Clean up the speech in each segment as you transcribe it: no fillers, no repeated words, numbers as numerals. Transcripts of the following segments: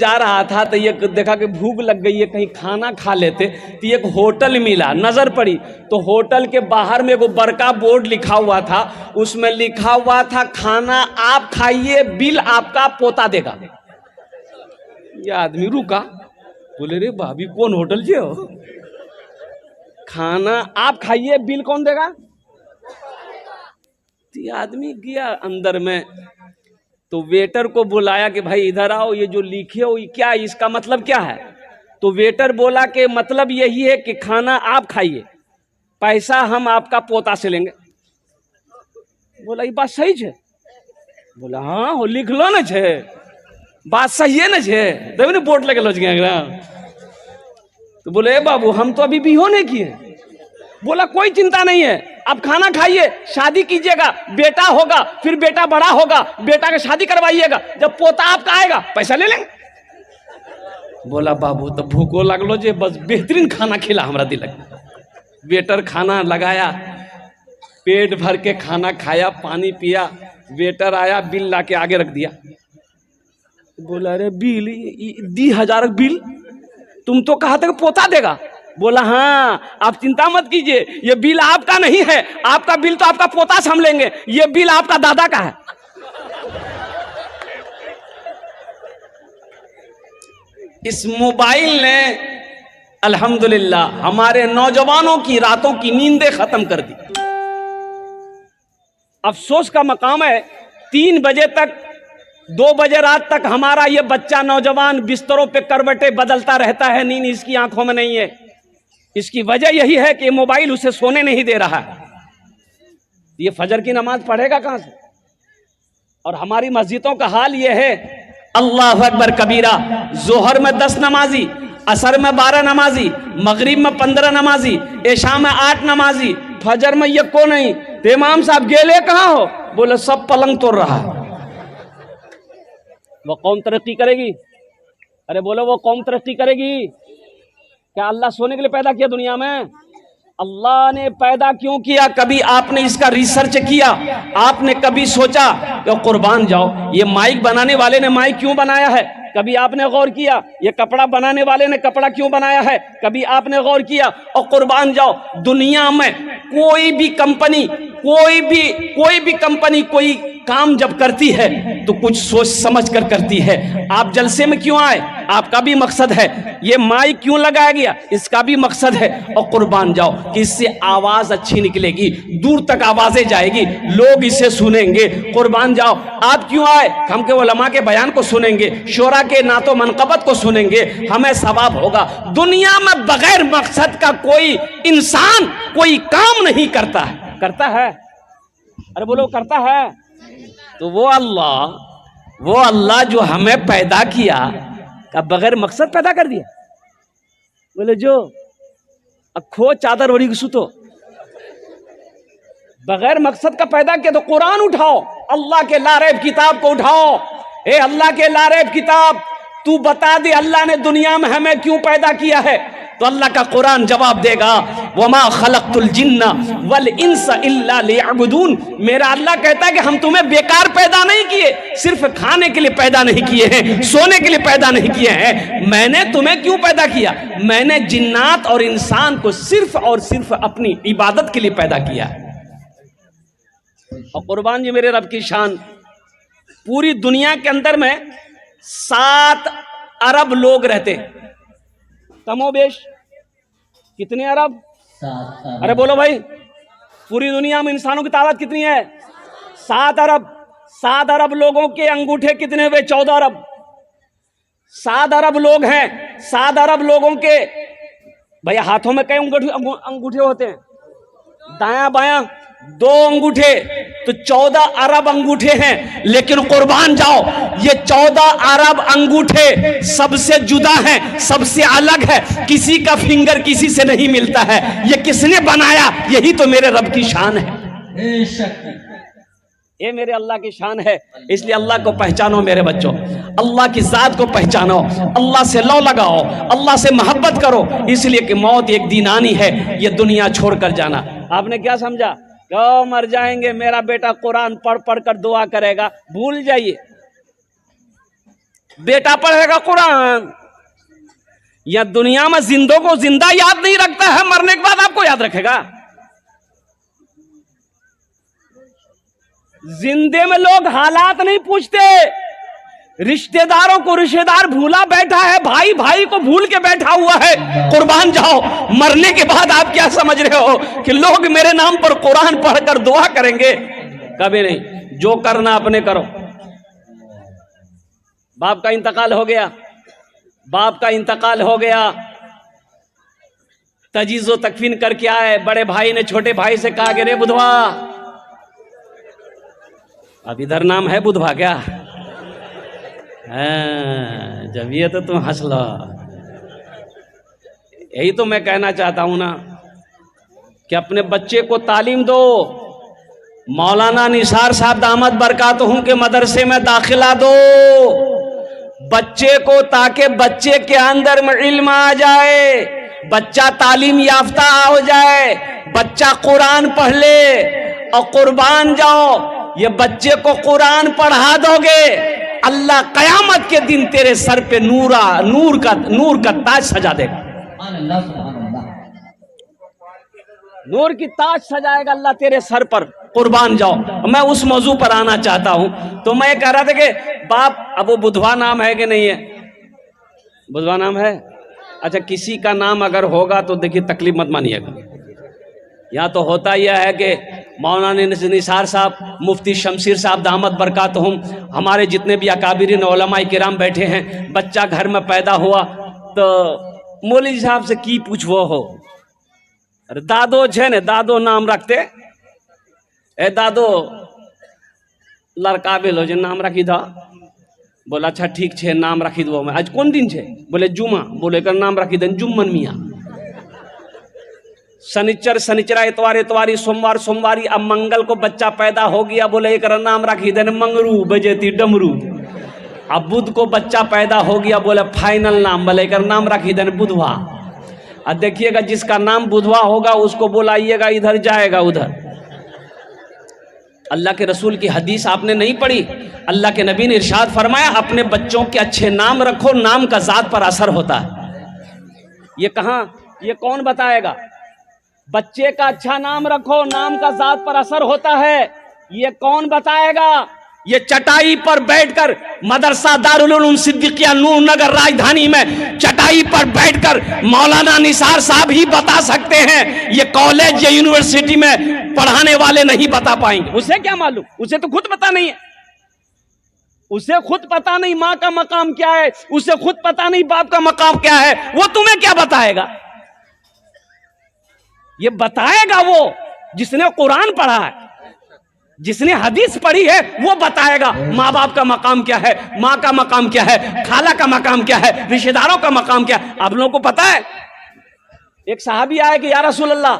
जा रहा था तो ये देखा कि भूख लग गई है, कहीं खाना खा लेते। तो एक होटल मिला, नजर पड़ी तो होटल के बाहर में एगो बड़का बोर्ड लिखा हुआ था, उसमें लिखा हुआ था खाना आप खाइए, बिल आपका पोता देगा। ये आदमी रुका, बोले रे भाभी कौन होटल जे हो, खाना आप खाइए बिल कौन देगा। तो ये आदमी गया अंदर में, तो वेटर को बुलाया कि भाई इधर आओ, ये जो लिखे हो ये क्या, इसका मतलब क्या है। तो वेटर बोला कि मतलब यही है कि खाना आप खाइए, पैसा हम आपका पोता से लेंगे। बोला ये बात सही है। बोला हाँ हो लिख लो ना छे, बात सही है ना छे, तभी ना बोर्ड लगे लज गया। तो बोले बाबू हम तो अभी भी हो नहीं किए। बोला कोई चिंता नहीं है, आप खाना खाइए, शादी कीजिएगा, बेटा होगा, फिर बेटा बड़ा होगा, बेटा का शादी करवाइएगा, जब पोता आपका आएगा पैसा ले लेंगे। बोला बाबू तो भूखो लगलो जे, बस बेहतरीन खाना खिला हमरा दिलक। वेटर खाना लगाया, पेट भर के खाना खाया, पानी पिया, वेटर आया, बिल ला के आगे रख दिया। बोला अरे बिल 10,000 बिल, तुम तो कहा था कि पोता देगा। बोला हाँ आप चिंता मत कीजिए, ये बिल आपका नहीं है, आपका बिल तो आपका पोता से हम लेंगे, ये बिल आपका दादा का है। इस मोबाइल ने अल्हम्दुलिल्लाह हमारे नौजवानों की रातों की नींदें खत्म कर दी। अफसोस का मकाम है 3 बजे तक 2 बजे रात तक हमारा ये बच्चा नौजवान बिस्तरों पे करवटे बदलता रहता है, नींद इसकी आंखों में नहीं है। इसकी वजह यही है कि मोबाइल उसे सोने नहीं दे रहा है। ये फजर की नमाज पढ़ेगा कहां से। और हमारी मस्जिदों का हाल ये है, अल्लाह अकबर कबीरा, जोहर में 10 नमाजी, असर में 12 नमाजी, मगरिब में 15 नमाजी, इशा में 8 नमाजी, फजर में ये को नहीं। तो इमाम साहब गेले कहाँ हो। बोले सब पलंग तोड़ रहा है। वो कौम तरक्की करेगी। अरे बोलो वो कौम तरक्की करेगी। क्या अल्लाह सोने के लिए पैदा किया दुनिया में। अल्लाह ने पैदा क्यों किया, कभी आपने इसका रिसर्च किया, आपने कभी सोचा कि कुर्बान जाओ ये माइक बनाने वाले ने माइक क्यों बनाया है, कभी आपने गौर किया ये कपड़ा बनाने वाले ने कपड़ा क्यों बनाया है, कभी आपने गौर किया। और कुर्बान जाओ दुनिया में कोई भी कंपनी कोई काम जब करती है तो कुछ सोच समझ कर करती है। आप जलसे में क्यों आए, आपका भी मकसद है। ये माइक क्यों लगाया गया, इसका भी मकसद है। और कुर्बान जाओ कि इससे आवाज अच्छी निकलेगी, दूर तक आवाजें जाएगी, लोग इसे सुनेंगे। कुर्बान जाओ आप क्यों आए, हम के उलमा के बयान को सुनेंगे, शोरा के नातो मनकबत को सुनेंगे, हमें सवाब होगा। दुनिया में बगैर मकसद का कोई इंसान कोई काम नहीं करता है। करता है, अरे बोलो करता है। तो वो अल्लाह जो हमें पैदा किया का बगैर मकसद पैदा कर दिया। बोले जो अखो चादर ओढ़ी के सुतो, बगैर मकसद का पैदा किया। तो कुरान उठाओ, अल्लाह के लारैब किताब को उठाओ। ए अल्लाह के लारैब किताब, तू बता दे अल्लाह ने दुनिया में हमें क्यों पैदा किया है। तो अल्लाह का कुरान जवाब देगा, वमा खलक़तुल जिन्ना वल इंसा इल्ला लियअबुदून। मेरा अल्लाह कहता है कि हम तुम्हें बेकार पैदा नहीं किए, सिर्फ खाने के लिए पैदा नहीं किए हैं, सोने के लिए पैदा नहीं किए हैं। मैंने तुम्हें क्यों पैदा किया, मैंने जिन्नात और इंसान को सिर्फ और सिर्फ अपनी इबादत के लिए पैदा किया। और कुर्बान जी मेरे रब की शान, पूरी दुनिया के अंदर में 7 अरब लोग रहते, कमोबेश कितने अरब। अरे बोलो भाई, पूरी दुनिया में इंसानों की तादाद कितनी है, 7 अरब। 7 अरब लोगों के अंगूठे कितने हुए, 14 अरब। 7 अरब लोग हैं, 7 अरब लोगों के भैया हाथों में कई अंगूठे होते हैं, दायां बायां 2 अंगूठे, तो 14 अरब अंगूठे हैं। लेकिन कुर्बान जाओ ये 14 अरब अंगूठे सबसे जुदा हैं, सबसे अलग है, किसी का फिंगर किसी से नहीं मिलता है। ये किसने बनाया, यही तो मेरे रब की शान है, ये मेरे अल्लाह की शान है। इसलिए अल्लाह को पहचानो मेरे बच्चों, अल्लाह की जात को पहचानो, अल्लाह से लौ लगाओ, अल्लाह से मोहब्बत करो। इसलिए कि मौत एक दिन आनी है, ये दुनिया छोड़कर जाना। आपने क्या समझा, क्यों मर जाएंगे, मेरा बेटा कुरान पढ़ पढ़ कर दुआ करेगा, भूल जाइए। बेटा पढ़ेगा कुरान। या दुनिया में जिंदों को जिंदा याद नहीं रखता है, मरने के बाद आपको याद रखेगा? जिंदे में लोग हालात नहीं पूछते, रिश्तेदारों को रिश्तेदार भूला बैठा है, भाई भाई को भूल के बैठा हुआ है। कुर्बान जाओ, मरने के बाद आप क्या समझ रहे हो कि लोग मेरे नाम पर कुरान पढ़कर दुआ करेंगे? कभी नहीं। जो करना अपने करो। बाप का इंतकाल हो गया, बाप का इंतकाल हो गया, तजीज़ो तकफीन करके आए। बड़े भाई ने छोटे भाई से कहा कि रे बुधवा, अब इधर नाम है बुधवा क्या? जब ये तो तुम हंस लो। यही तो मैं कहना चाहता हूं ना कि अपने बच्चे को तालीम दो। मौलाना निसार साहब दामद बरकातहू के मदरसे में दाखिला दो बच्चे को, ताकि बच्चे के अंदर में इल्म आ जाए, बच्चा तालीम याफ्ता हो जाए, बच्चा कुरान पढ़ ले। और कुर्बान जाओ, ये बच्चे को कुरान पढ़ा दोगे, अल्लाह कयामत के दिन तेरे सर पे नूर का ताज सजा देगा। नूर की ताज सजाएगा अल्लाह तेरे सर पर। कुर्बान जाओ। मैं उस मौजू पर आना चाहता हूं। तो मैं कह रहा था कि बाप, अब वो बुधवा नाम है कि नहीं है? बुधवा नाम है। अच्छा, किसी का नाम अगर होगा तो देखिए तकलीफ मत मानिएगा। यहाँ तो होता यह है कि मौलाना निसार साहब, मुफ्ती शमशीर साहब दामद बरकातहुम, हमारे जितने भी अकाबिरीन उलमाए किराम बैठे हैं, बच्चा घर में पैदा हुआ तो मौलवी साहब से की पूछवो हो? अरे दादो छे ने, दादो नाम रखते। ए दादो, लड़का भेलो जे नाम रखी था? बोला अच्छा ठीक छे, नाम रखी दो। आज कौन दिन छे? बोले जुमा। बोले कर नाम रखी देन जुम्मन मियाँ। शनिचर शनिचरा, इतवार इतवारी, सोमवार सोमवारी। अब मंगल को बच्चा पैदा हो गया, बोले एक नाम रखी देन मंगरू बजेती डमरू। अब बुध को बच्चा पैदा हो गया, बोले फाइनल नाम, बोले एक नाम रखी देन बुधवा। अब देखिएगा जिसका नाम बुधवा होगा उसको बुलाइएगा, इधर जाएगा उधर। अल्लाह के रसूल की हदीस आपने नहीं पढ़ी? अल्लाह के नबी ने इरशाद फरमाया, अपने बच्चों के अच्छे नाम रखो, नाम का जात पर असर होता है। ये कहां, ये कौन बताएगा? बच्चे का अच्छा नाम रखो, नाम का जात पर असर होता है, ये कौन बताएगा? ये चटाई पर बैठकर मदरसा दारुल उलूम सिद्दीकिया नूर नगर राजधानी में चटाई पर बैठकर मौलाना निसार साहब ही बता सकते हैं। ये कॉलेज या यूनिवर्सिटी में पढ़ाने वाले नहीं बता पाएंगे। उसे क्या मालूम? उसे तो खुद पता नहीं है। उसे खुद पता नहीं माँ का मकाम क्या है, उसे खुद पता नहीं बाप का मकाम क्या है। वो तुम्हें क्या बताएगा? ये बताएगा वो जिसने कुरान पढ़ा है, जिसने हदीस पढ़ी है, वो बताएगा माँ बाप का मकाम क्या है, माँ का मकाम क्या है, खाला का मकाम क्या है, रिश्तेदारों का मकाम क्या है। आप लोगों को पता है, एक सहाबी आया कि या रसूल अल्लाह,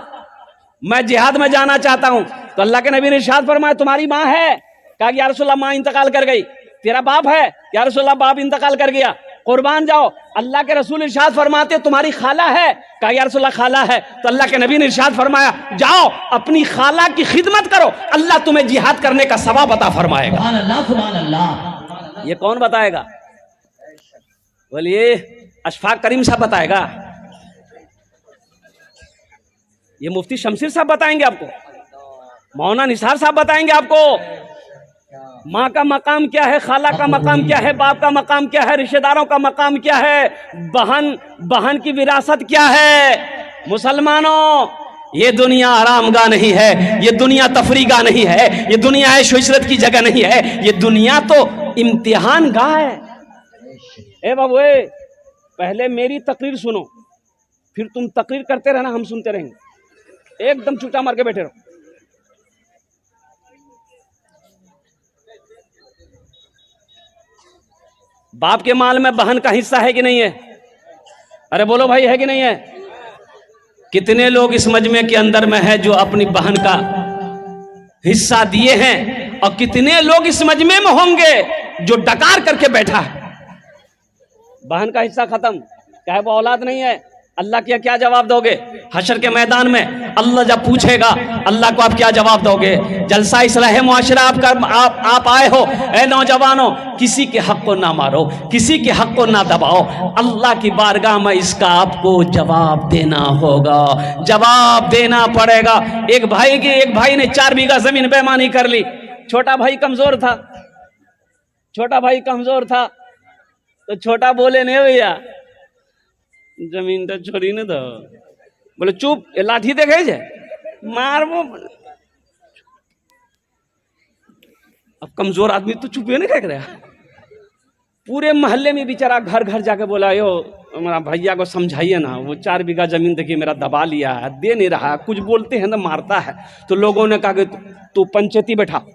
मैं जिहाद में जाना चाहता हूं। तो अल्लाह के नबी ने इरशाद फरमाया, तुम्हारी माँ है? कहा कि या रसूल अल्लाह, माँ इंतकाल कर गई। तेरा बाप है? या रसूल अल्लाह, बाप इंतकाल कर गया। कुर्बान जाओ। अल्लाह के रसूल इरशाद फरमाते, तुम्हारी खाला है? कहा या रसूल अल्लाह, खाला है। तो अल्लाह के नबी ने इरशाद फरमाया, जाओ अपनी खाला की खिदमत करो, अल्लाह तुम्हें जिहाद करने का सवाब अता फरमाएगा। सुभान अल्लाह। ये कौन बताएगा? बोलिए, अशफाक करीम साहब बताएगा? ये मुफ्ती शमशीर साहब बताएंगे आपको? मौलाना निसार साहब बताएंगे आपको? माँ का मकाम क्या है, खाला का मकाम क्या है, बाप का मकाम क्या है, रिश्तेदारों का मकाम क्या है, बहन की विरासत क्या है। मुसलमानों, ये दुनिया आरामगाह नहीं है, ये दुनिया तफरीगाह नहीं है, ये दुनिया ऐश व इशरत की जगह नहीं है, ये दुनिया तो इम्तिहान गाह है। ए बाबू, पहले मेरी तकरीर सुनो, फिर तुम तकरीर करते रहना, हम सुनते रहेंगे। एकदम चुपचाप मार के बैठे रहो। बाप के माल में बहन का हिस्सा है कि नहीं है? अरे बोलो भाई, है कि नहीं है? कितने लोग इस मजमे के अंदर में है जो अपनी बहन का हिस्सा दिए हैं, और कितने लोग इस मजमे में होंगे जो डकार करके बैठा है। बहन का हिस्सा खत्म, क्या है वो औलाद नहीं है? अल्लाह क्या क्या जवाब दोगे हशर के मैदान में? अल्लाह जब पूछेगा अल्लाह को आप क्या जवाब दोगे? जलसा इस्लाह मुआशरा आप आए हो, ए नौजवानों, किसी के हक को ना मारो, किसी के हक को ना दबाओ, अल्लाह की बारगाह में इसका आपको जवाब देना होगा, जवाब देना पड़ेगा। एक भाई ने 4 बीघा जमीन बेईमानी कर ली। छोटा भाई कमजोर था, तो छोटा बोले नहीं भैया जमीन तो छोड़ी न दो, बोले चुप, ये लाठी देखे छे मार वो। अब कमजोर आदमी तो चुप नहीं कह रहा। पूरे मोहल्ले में बेचारा घर घर जाके बोला, यो हमारा भैया को समझाइए ना, वो 4 बीघा जमीन देखिए मेरा दबा लिया है, दे नहीं रहा, कुछ बोलते हैं ना मारता है। तो लोगों ने कहा कि तू पंचायती बैठा,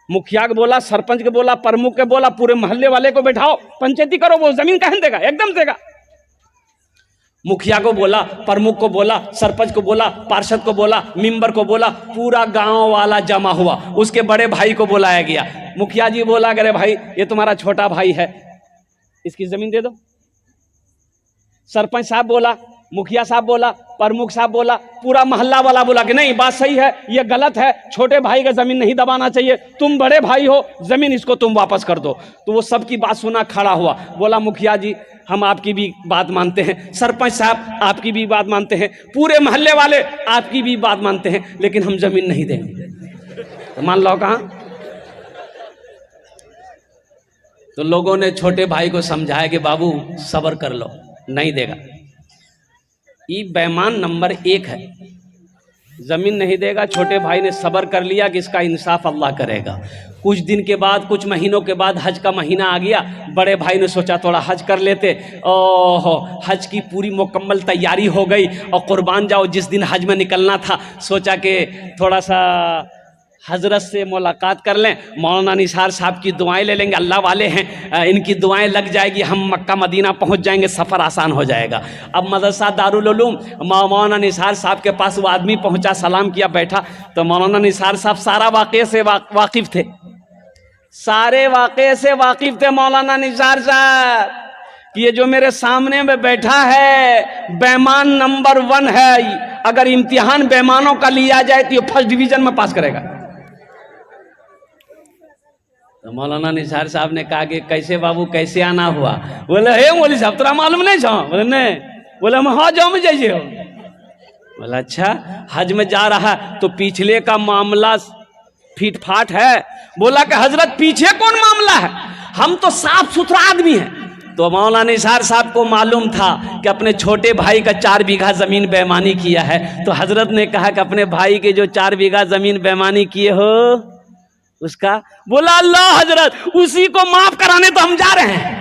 मुखिया को बोला, सरपंच के बोला, प्रमुख के बोला, पूरे मोहल्ले वाले को बैठाओ, पंचायती करो, वो जमीन कहाँ देगा, एकदम देगा। मुखिया को बोला, प्रमुख को बोला, सरपंच को बोला, पार्षद को बोला, मेंबर को बोला, पूरा गांव वाला जमा हुआ। उसके बड़े भाई को बुलाया गया। मुखिया जी बोला, अरे भाई ये तुम्हारा छोटा भाई है, इसकी जमीन दे दो। सरपंच साहब बोला, मुखिया साहब बोला, प्रमुख साहब बोला, पूरा मोहल्ला वाला बोला कि नहीं बात सही है, ये गलत है, छोटे भाई का जमीन नहीं दबाना चाहिए, तुम बड़े भाई हो, जमीन इसको तुम वापस कर दो। तो वो सबकी बात सुना खड़ा हुआ, बोला मुखिया जी हम आपकी भी बात मानते हैं, सरपंच साहब आपकी भी बात मानते हैं, पूरे मोहल्ले वाले आपकी भी बात मानते हैं, लेकिन हम जमीन नहीं देंगे। तो मान लो कहाँ। तो लोगों ने छोटे भाई को समझाया कि बाबू सब्र कर लो, नहीं देगा। ये बेईमान नंबर 1 है, जमीन नहीं देगा। छोटे भाई ने सब्र कर लिया कि इसका इंसाफ अल्लाह करेगा। कुछ दिन के बाद, कुछ महीनों के बाद हज का महीना आ गया। बड़े भाई ने सोचा थोड़ा हज कर लेते। ओहो, हज की पूरी मुकम्मल तैयारी हो गई और कुर्बान जाओ जिस दिन हज में निकलना था, सोचा कि थोड़ा सा हजरत से मुलाकात कर लें, मौलाना निसार साहब की दुआएं ले लेंगे, अल्लाह वाले हैं, इनकी दुआएं लग जाएगी, हम मक्का मदीना पहुंच जाएंगे, सफ़र आसान हो जाएगा। अब मदरसा दारुल उलूम, मौलाना निसार साहब के पास वो आदमी पहुंचा, सलाम किया, बैठा। तो मौलाना निसार साहब सारा वाक़े से वाकिफ़ थे, सारे वाक़े से वाकिफ़ थे मौलाना निसार साहब कि ये जो मेरे सामने में बैठा है बेईमान नंबर 1 है। अगर इम्तिहान बेईमानों का लिया जाए तो ये फर्स्ट डिवीजन में पास करेगा। तो मौलाना निसार साहब ने कहा कि कैसे बाबू, कैसे आना हुआ? बोले हे मौलवी साहब तोरा मालूम नहीं छो? बोले नहीं। बोले हम हज में जाइए हो? बोला अच्छा, हज में जा रहा तो पिछले का मामला फिट फाट है। बोला कि हजरत पीछे कौन मामला है, हम तो साफ सुथरा आदमी हैं। तो मौलाना निसार साहब को मालूम था कि अपने छोटे भाई का 4 बीघा जमीन बेईमानी किया है। तो हजरत ने कहा कि अपने भाई के जो 4 बीघा जमीन बेईमानी किए हो उसका, बोला अल्लाह हजरत उसी को माफ कराने तो हम जा रहे हैं।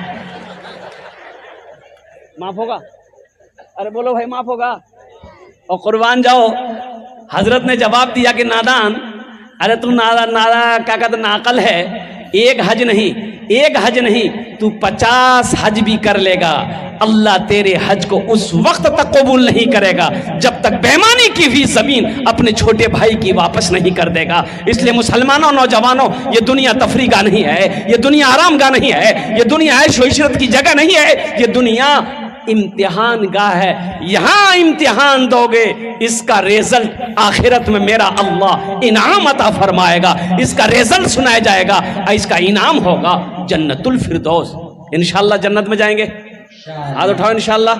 माफ होगा? अरे बोलो भाई माफ होगा और कुर्बान जाओ। हजरत ने जवाब दिया कि नादान, अरे तू नादा क्या कहते नाकल है, एक हज नहीं तू 50 हज भी कर लेगा, अल्लाह तेरे हज को उस वक्त तक कबूल नहीं करेगा जब तक बेईमानी की हुई जमीन अपने छोटे भाई की वापस नहीं कर देगा। इसलिए मुसलमानों, नौजवानों, ये दुनिया तफरी का नहीं है, ये दुनिया आराम का नहीं है, ये दुनिया ऐश व इशरत की जगह नहीं है, ये दुनिया इम्तिहान गाह है। यहां इम्तिहान दोगे, इसका रिजल्ट आखिरत में मेरा अल्लाह इनाम अता फरमाएगा, इसका रिजल्ट सुनाया जाएगा, इसका इनाम होगा जन्नतुल फिरदौस। इंशाअल्लाह जन्नत में जाएंगे, हाथ उठाओ इंशाअल्लाह।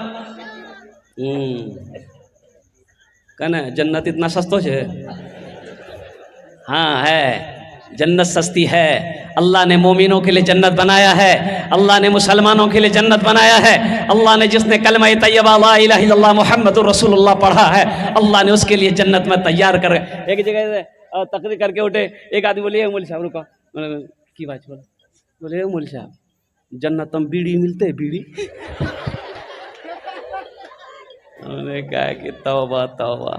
कहना जन्नत इतना सस्तो है? हाँ है, जन्नत सस्ती है। अल्लाह ने मोमिनों के लिए जन्नत बनाया है, अल्लाह ने मुसलमानों के लिए जन्नत बनाया है। अल्लाह ने जिसने कलमा तैयबा ला इलाहा इल्लल्लाह मुहम्मदुर रसूलुल्लाह पढ़ा है, अल्लाह ने उसके लिए जन्नत में तैयार कर। एक जगह से तकरीर करके उठे, एक आदमी बोले मौलवी साहब रुको, की बात बोले मौलवी साहब जन्नत में बीड़ी मिलते बीड़ी? उन्होंने कहा कि तौबा तौबा।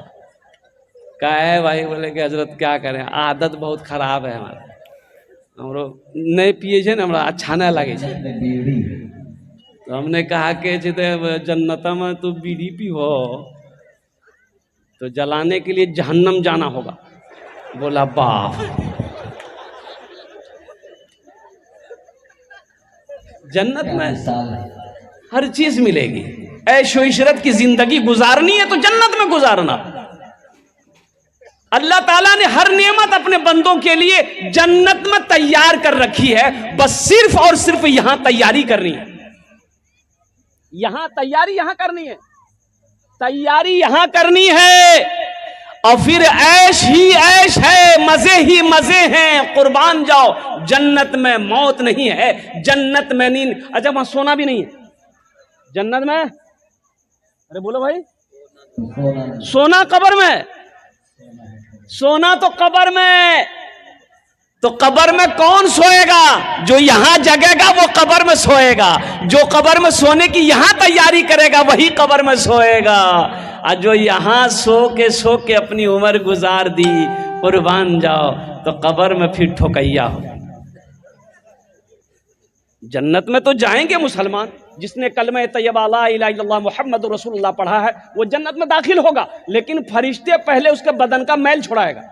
क्या है भाई? बोले कि हजरत क्या करें, आदत बहुत खराब है हमारा, हमरो नहीं पिए छे ना, हमरा अच्छा नहीं लगे। तो हमने कहा कि जन्नत में तू बीड़ी पीहो तो जलाने के लिए जहन्नम जाना होगा। बोला बाप, जन्नत में हर चीज मिलेगी, ऐशो इशरत की जिंदगी गुजारनी है तो जन्नत में गुजारना। अल्लाह ताला ने हर नेमत अपने बंदों के लिए जन्नत में तैयार कर रखी है, बस सिर्फ और सिर्फ यहां तैयारी करनी है। यहां तैयारी यहां करनी है, तैयारी यहां करनी है, और फिर ऐश ही ऐश है, मजे ही मजे हैं। कुर्बान जाओ, जन्नत में मौत नहीं है, जन्नत में नींद। अच्छा वहां सोना भी नहीं है जन्नत में? अरे बोलो भाई, सोना कब्र में, सोना तो कब्र में। तो कब्र में कौन सोएगा? जो यहां जगेगा वो कब्र में सोएगा, जो कब्र में सोने की यहां तैयारी करेगा वही कब्र में सोएगा। और जो यहां सो के अपनी उम्र गुजार दी, कुर्बान जाओ, तो कब्र में फिर ठोकैया हो। जन्नत में तो जाएंगे मुसलमान, जिसने कलमा तैयबा ला इलाहा इल्लल्लाह मुहम्मदुर रसूलुल्लाह पढ़ा है वो जन्नत में दाखिल होगा, लेकिन फरिश्ते पहले उसके बदन का मैल छुड़ाएगा,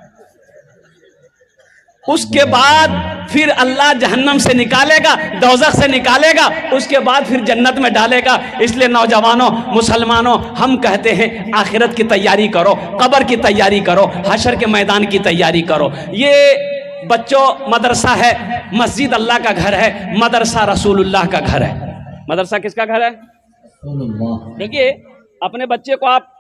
उसके बाद फिर अल्लाह जहन्नम से निकालेगा, दोज़ख से निकालेगा, उसके बाद फिर जन्नत में डालेगा। इसलिए नौजवानों, मुसलमानों, हम कहते हैं आखिरत की तैयारी करो, कब्र की तैयारी करो, हशर के मैदान की तैयारी करो। ये बच्चों मदरसा है, मस्जिद अल्लाह का घर है, मदरसा रसूलुल्लाह का घर है। मदरसा किसका घर है? देखिए, अपने बच्चे को आप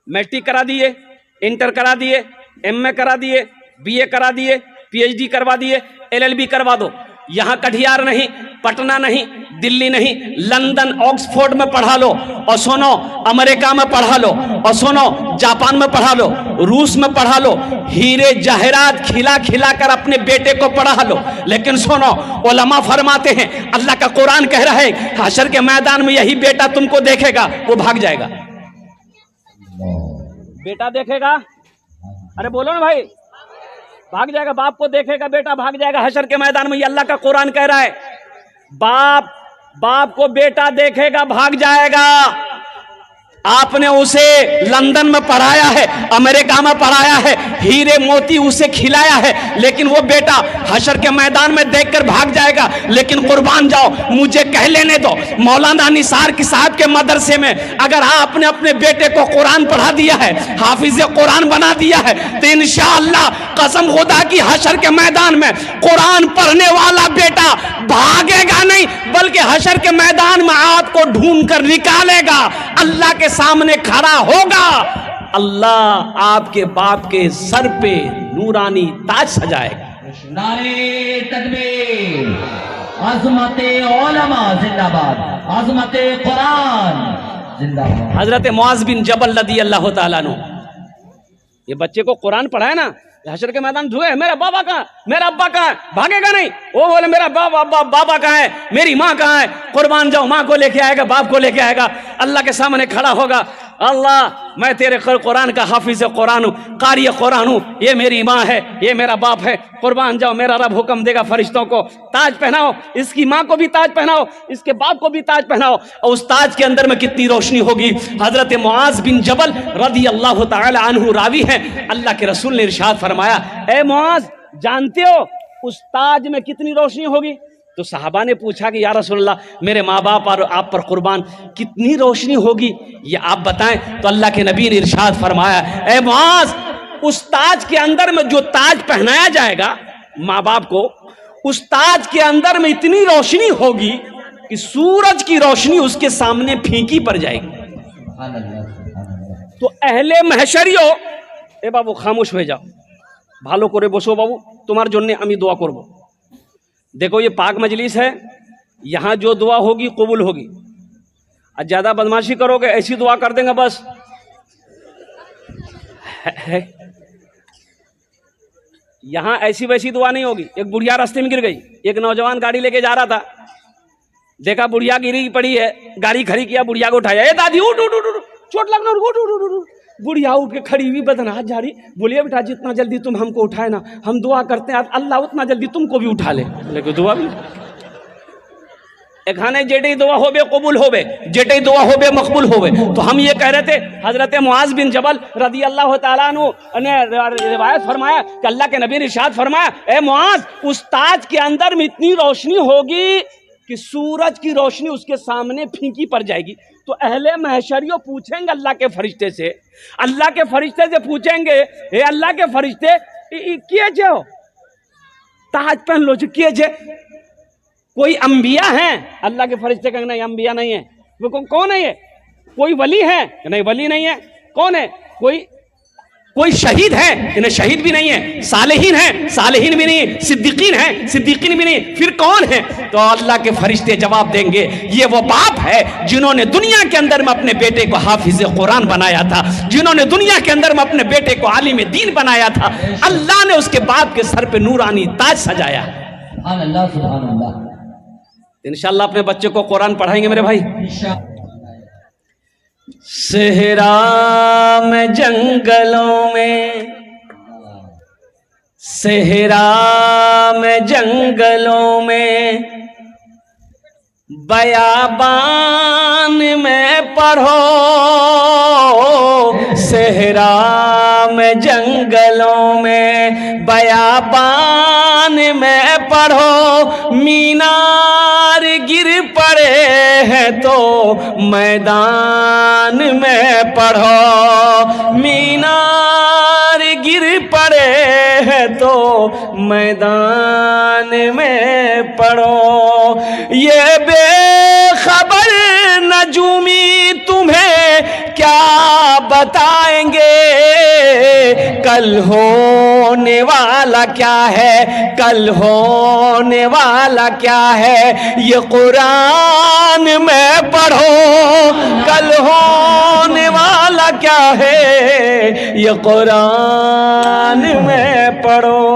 मैट्रिक करा दिए, इंटर करा दिए, एमए करा दिए, बीए करा दिए, पीएचडी करवा दिए, एलएलबी करवा दो। यहां कटिहार नहीं, पटना नहीं, दिल्ली नहीं, लंदन ऑक्सफोर्ड में पढ़ा लो, और सुनो अमेरिका में पढ़ा लो, और सुनो जापान में पढ़ा लो, रूस में पढ़ा लो, हीरे जहरात खिला खिला कर अपने बेटे को पढ़ा लो। लेकिन सुनो, उलमा फरमाते हैं, अल्लाह का कुरान कह रहा है, हशर के मैदान में यही बेटा तुमको देखेगा, वो भाग जाएगा। बेटा देखेगा, अरे बोलो ना भाई, भाग जाएगा। बाप को देखेगा, बेटा भाग जाएगा हशर के मैदान में। ये अल्लाह का कुरान कह रहा है। बाप को बेटा देखेगा, भाग जाएगा। आपने उसे लंदन में पढ़ाया है, अमेरिका में पढ़ाया है, हीरे मोती उसे खिलाया है, लेकिन वो बेटा हशर के मैदान में देखकर भाग जाएगा। लेकिन कुर्बान जाओ, मुझे कह लेने दो, मौलाना निसार की साहब के मदरसे में अगर आपने अपने बेटे को कुरान पढ़ा दिया है, हाफिज कुरान बना दिया है, तो इंशाअल्लाह कसम खुदा की हशर के मैदान में कुरान पढ़ने वाला बेटा भागेगा नहीं, बल्कि हशर के मैदान में आपको ढूंढ कर निकालेगा, अल्लाह के सामने खड़ा होगा। अल्लाह आपके बाप के सर पे नूरानी ताज सजाएगा। नारे तकबीर, अज़मते उलमा जिंदाबाद, अज़मते कुरान जिंदाबाद। हजरत मुआज़ बिन जबल रज़ी अल्लाह तआला अन्हु, ये बच्चे को कुरान पढ़ाया ना, हशर के मैदान धुए, मेरा बाबा कहाँ, मेरा अब्बा कहाँ है, भागेगा नहीं। वो बोले मेरा बाबा कहाँ है, मेरी माँ कहाँ है, कुर्बान जाओ, माँ को लेके आएगा, बाप को लेके आएगा, अल्लाह के सामने खड़ा होगा। अल्लाह, मैं तेरे कुरान का हाफिज कुरान हूँ, कारी कुरान हूँ, ये मेरी माँ है, ये मेरा बाप है, कुर्बान जाओ। मेरा रब हुक्म देगा फरिश्तों को, ताज पहनाओ, इसकी माँ को भी ताज पहनाओ, इसके बाप को भी ताज पहनाओ। और उस ताज के अंदर में कितनी रोशनी होगी। हजरत मुआज़ बिन जबल रज़ी अल्लाह तआला अन्हु रावी हैं, अल्लाह के रसूल ने इरशाद फरमाया, ए मुआज़, जानते हो उस ताज में कितनी रोशनी होगी? तो सहाबा ने पूछा कि या रसूलल्लाह, मेरे माँ बाप और आप पर कुर्बान, कितनी रोशनी होगी ये आप बताएं। तो अल्लाह के नबी ने इरशाद फरमाया, ए मुआज़, उस ताज के अंदर में जो ताज पहनाया जाएगा माँ बाप को, उस ताज के अंदर में इतनी रोशनी होगी कि सूरज की रोशनी उसके सामने फीकी पड़ जाएगी। तो अहले महशरियो, ए बाबू खामोश हो जाओ, भालो करे बसो बाबू, तुम्हार जन्ने अमी दुआ करबो। देखो ये पाक मजलिस है, यहाँ जो दुआ होगी कबूल होगी, और ज्यादा बदमाशी करोगे ऐसी दुआ कर देंगे बस है। यहाँ ऐसी वैसी दुआ नहीं होगी। एक बुढ़िया रास्ते में गिर गई, एक नौजवान गाड़ी लेके जा रहा था, देखा बुढ़िया गिरी पड़ी है, गाड़ी खड़ी किया, बुढ़िया को उठाया, ए दादी उठ उठ उठ, चोट लगना, उठ। बुढ़िया उठ के खड़ी हुई, बदन हाथ जा रही, बोलिए बेटा जितना जल्दी तुम हमको उठाए ना, हम दुआ करते हैं अल्लाह उतना जल्दी तुमको भी उठा ले। लेकिन दुआ भी एखाने जेटे दुआ होबे कबूल होबे, जेटे दुआ होबे मकबूल होबे। तो हम ये कह रहे थे, हजरत मुआज़ बिन जबल रज़ी अल्लाह तआला अन्हु ने रिवायत फरमाया कि अल्लाह के नबी ने इरशाद फरमाया, ए मुआज़, उस ताज के अंदर में इतनी रोशनी होगी कि सूरज की रोशनी उसके सामने फीकी पड़ जाएगी। तो अहले महशरियों पूछेंगे अल्लाह के फरिश्ते से, अल्लाह के फरिश्ते से पूछेंगे, हे अल्लाह के फरिश्ते किए जो ताज पहन लो जो किए जे, कोई अंबिया हैं? अल्लाह के फरिश्ते कहेंगे नहीं अंबिया नहीं है। वो कौन है? ये कोई वली है? नहीं वली नहीं है। कौन है? कोई शहीद है? इन्हें शहीद भी नहीं है। सालेहीन है? सालेहीन भी नहीं। सिद्दीकीन है? सिद्दीकीन भी नहीं। फिर कौन है? तो अल्लाह के फरिश्ते जवाब देंगे, ये वो बाप है जिन्होंने दुनिया के अंदर में अपने बेटे को हाफिज कुरान बनाया था, जिन्होंने दुनिया के अंदर में अपने बेटे को आलिम दीन बनाया था। अल्लाह ने उसके बाप के सर पे नूरानी ताज सजाया। अल्लाह सुभान अल्लाह। इंशाअल्लाह अपने बच्चे को कुरान पढ़ाएंगे मेरे भाई। सहरा में जंगलों में, सहरा में जंगलों में, बयाबान में पढ़ो, सहरा में जंगलों में, बयाबान में पढ़ो, मीनार गिर पड़े हैं तो मैदान में पढ़ो, मीनार गिर पड़े हैं तो मैदान में पढ़ो। ये बेखबर नजूमी तुम्हें क्या बताएंगे, कल होने वाला क्या है, कल होने वाला क्या है, ये कुरान में पढ़ो, कल होने वाला क्या है, ये कुरान में पढ़ो।